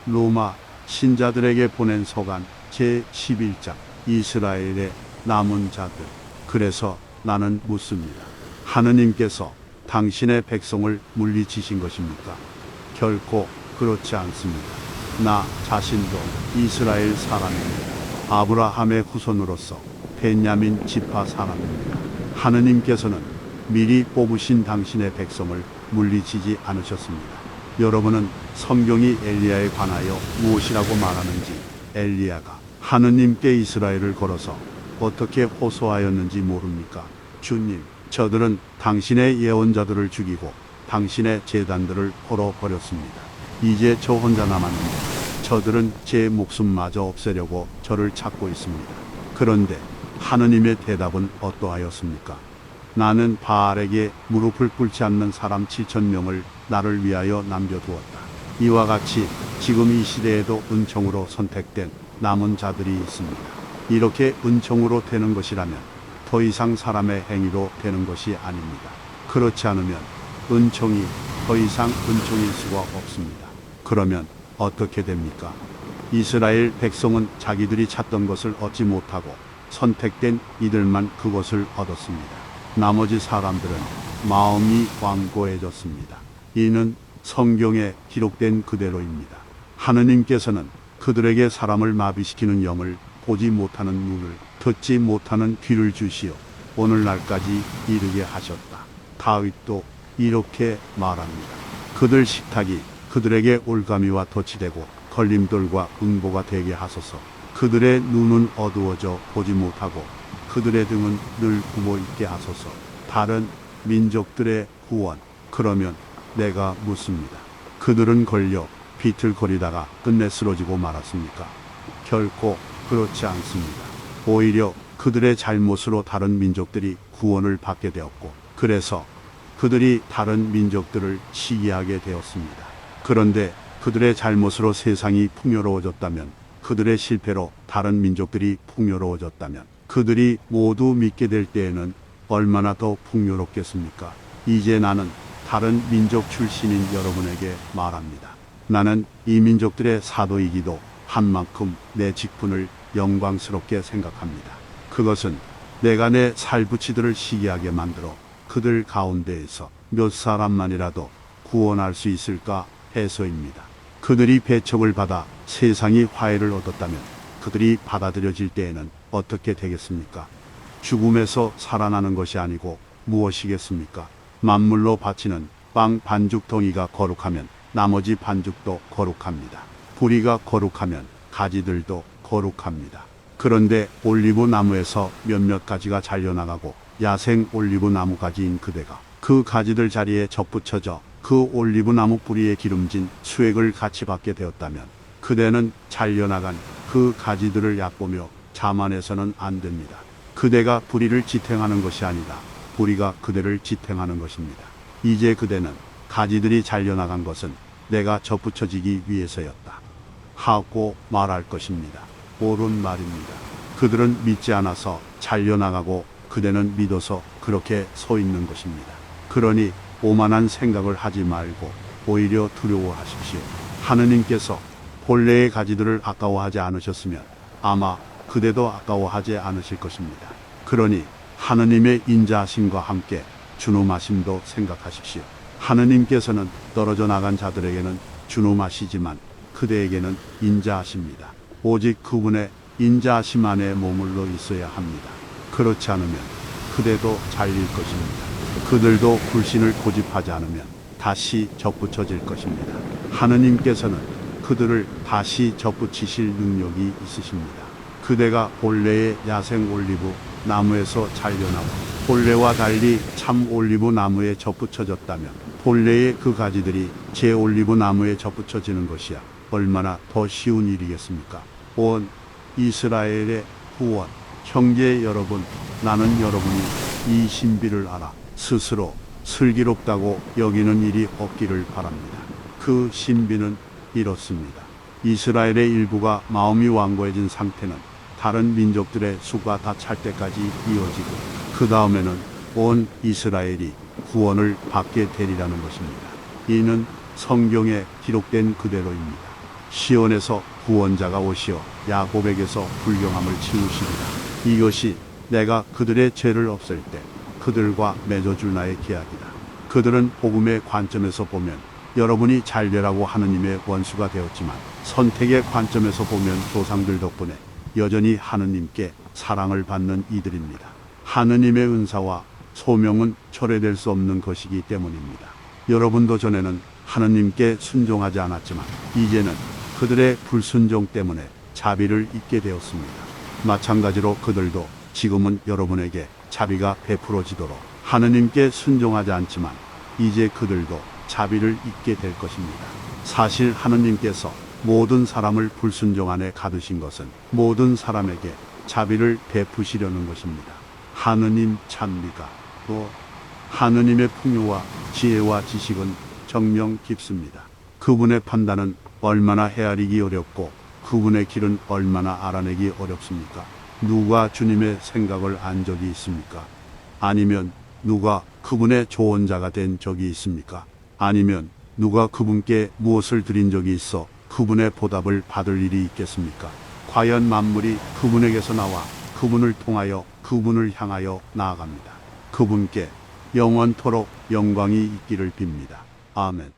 로마 신자들에게 보낸 서간 제11장 이스라엘의 남은 자들. 그래서 나는 묻습니다. 하느님께서 당신의 백성을 물리치신 것입니까? 결코 그렇지 않습니다. 나 자신도 이스라엘 사람입니다. 아브라함의 후손으로서 베냐민 지파 사람입니다. 하느님께서는 미리 뽑으신 당신의 백성을 물리치지 않으셨습니다. 여러분은 성경이 엘리야에 관하여 무엇이라고 말하는지, 엘리야가 하느님께 이스라엘을 걸어서 어떻게 호소하였는지 모릅니까? 주님, 저들은 당신의 예언자들을 죽이고 당신의 제단들을 헐어버렸습니다. 이제 저 혼자 남았는데 저들은 제 목숨마저 없애려고 저를 찾고 있습니다. 그런데 하느님의 대답은 어떠하였습니까? 나는 바알에게 무릎을 꿇지 않는 사람 7,000명을 나를 위하여 남겨두었다. 이와 같이 지금 이 시대에도 은총으로 선택된 남은 자들이 있습니다. 이렇게 은총으로 되는 것이라면 더 이상 사람의 행위로 되는 것이 아닙니다. 그렇지 않으면 은총이 더 이상 은총일 수가 없습니다. 그러면 어떻게 됩니까? 이스라엘 백성은 자기들이 찾던 것을 얻지 못하고 선택된 이들만 그것을 얻었습니다. 나머지 사람들은 마음이 완고해졌습니다. 이는 성경에 기록된 그대로입니다. 하느님께서는 그들에게 사람을 마비시키는 영을, 보지 못하는 눈을, 듣지 못하는 귀를 주시어 오늘날까지 이르게 하셨다. 다윗도 이렇게 말합니다. 그들 식탁이 그들에게 올가미와 덫이 되고 걸림돌과 응보가 되게 하소서. 그들의 눈은 어두워져 보지 못하고 그들의 등은 늘 부어 있게 하소서. 다른 민족들의 구원. 그러면 내가 묻습니다. 그들은 걸려 비틀거리다가 끝내 쓰러지고 말았습니까? 결코 그렇지 않습니다. 오히려 그들의 잘못으로 다른 민족들이 구원을 받게 되었고, 그래서 그들이 다른 민족들을 시기하게 되었습니다. 그런데 그들의 잘못으로 세상이 풍요로워졌다면, 그들의 실패로 다른 민족들이 풍요로워졌다면, 그들이 모두 믿게 될 때에는 얼마나 더 풍요롭겠습니까? 이제 나는 다른 민족 출신인 여러분에게 말합니다. 나는 이 민족들의 사도이기도 한 만큼 내 직분을 영광스럽게 생각합니다. 그것은 내가 내 살부치들을 시기하게 만들어 그들 가운데에서 몇 사람만이라도 구원할 수 있을까 해서입니다. 그들이 배척을 받아 세상이 화해를 얻었다면 그들이 받아들여질 때에는 어떻게 되겠습니까? 죽음에서 살아나는 것이 아니고 무엇이겠습니까? 만물로 바치는 빵 반죽덩이가 거룩하면 나머지 반죽도 거룩합니다. 뿌리가 거룩하면 가지들도 거룩합니다. 그런데 올리브 나무에서 몇몇 가지가 잘려나가고 야생 올리브 나무 가지인 그대가 그 가지들 자리에 접붙여져 그 올리브 나무 뿌리에 기름진 수액을 같이 받게 되었다면 그대는 잘려나간 그 가지들을 얕보며 자만해서는 안 됩니다. 그대가 뿌리를 지탱하는 것이 아니라 뿌리가 그대를 지탱하는 것입니다. 이제 그대는 가지들이 잘려나간 것은 내가 접붙여지기 위해서였다 하고 말할 것입니다. 옳은 말입니다. 그들은 믿지 않아서 잘려나가고 그대는 믿어서 그렇게 서 있는 것입니다. 그러니 오만한 생각을 하지 말고 오히려 두려워하십시오. 하느님께서 본래의 가지들을 아까워하지 않으셨으면 아마 그대도 아까워하지 않으실 것입니다. 그러니 하느님의 인자하심과 함께 준엄하심도 생각하십시오. 하느님께서는 떨어져 나간 자들에게는 준엄하시지만 그대에게는 인자하십니다. 오직 그분의 인자하심 안에 머물러 있어야 합니다. 그렇지 않으면 그대도 잘릴 것입니다. 그들도 불신을 고집하지 않으면 다시 접붙여질 것입니다. 하느님께서는 그들을 다시 접붙이실 능력이 있으십니다. 그대가 본래의 야생 올리브 나무에서 잘려나와 본래와 달리 참 올리브 나무에 접붙여졌다면 본래의 그 가지들이 제 올리브 나무에 접붙여지는 것이야 얼마나 더 쉬운 일이겠습니까? 온 이스라엘의 구원. 형제 여러분, 나는 여러분이 이 신비를 알아 스스로 슬기롭다고 여기는 일이 없기를 바랍니다. 그 신비는 이렇습니다. 이스라엘의 일부가 마음이 완고해진 상태는 다른 민족들의 수가 다 찰 때까지 이어지고 그 다음에는 온 이스라엘이 구원을 받게 되리라는 것입니다. 이는 성경에 기록된 그대로입니다. 시온에서 구원자가 오시어 야곱에게서 불경함을 치우시리라. 이것이 내가 그들의 죄를 없앨 때 그들과 맺어줄 나의 계약이다. 그들은 복음의 관점에서 보면 여러분이 잘되라고 하느님의 원수가 되었지만, 선택의 관점에서 보면 조상들 덕분에 여전히 하느님께 사랑을 받는 이들입니다. 하느님의 은사와 소명은 철회될 수 없는 것이기 때문입니다. 여러분도 전에는 하느님께 순종하지 않았지만 이제는 그들의 불순종 때문에 자비를 잊게 되었습니다. 마찬가지로 그들도 지금은 여러분에게 자비가 베풀어지도록 하느님께 순종하지 않지만 이제 그들도 자비를 잊게 될 것입니다. 사실 하느님께서 모든 사람을 불순종 안에 가두신 것은 모든 사람에게 자비를 베푸시려는 것입니다. 하느님 찬미가 또 하느님의 풍요와 지혜와 지식은 정명 깊습니다. 그분의 판단은 얼마나 헤아리기 어렵고 그분의 길은 얼마나 알아내기 어렵습니까? 누가 주님의 생각을 안 적이 있습니까? 아니면 누가 그분의 조언자가 된 적이 있습니까? 아니면 누가 그분께 무엇을 드린 적이 있어 그분의 보답을 받을 일이 있겠습니까? 과연 만물이 그분에게서 나와 그분을 통하여 그분을 향하여 나아갑니다. 그분께 영원토록 영광이 있기를 빕니다. 아멘.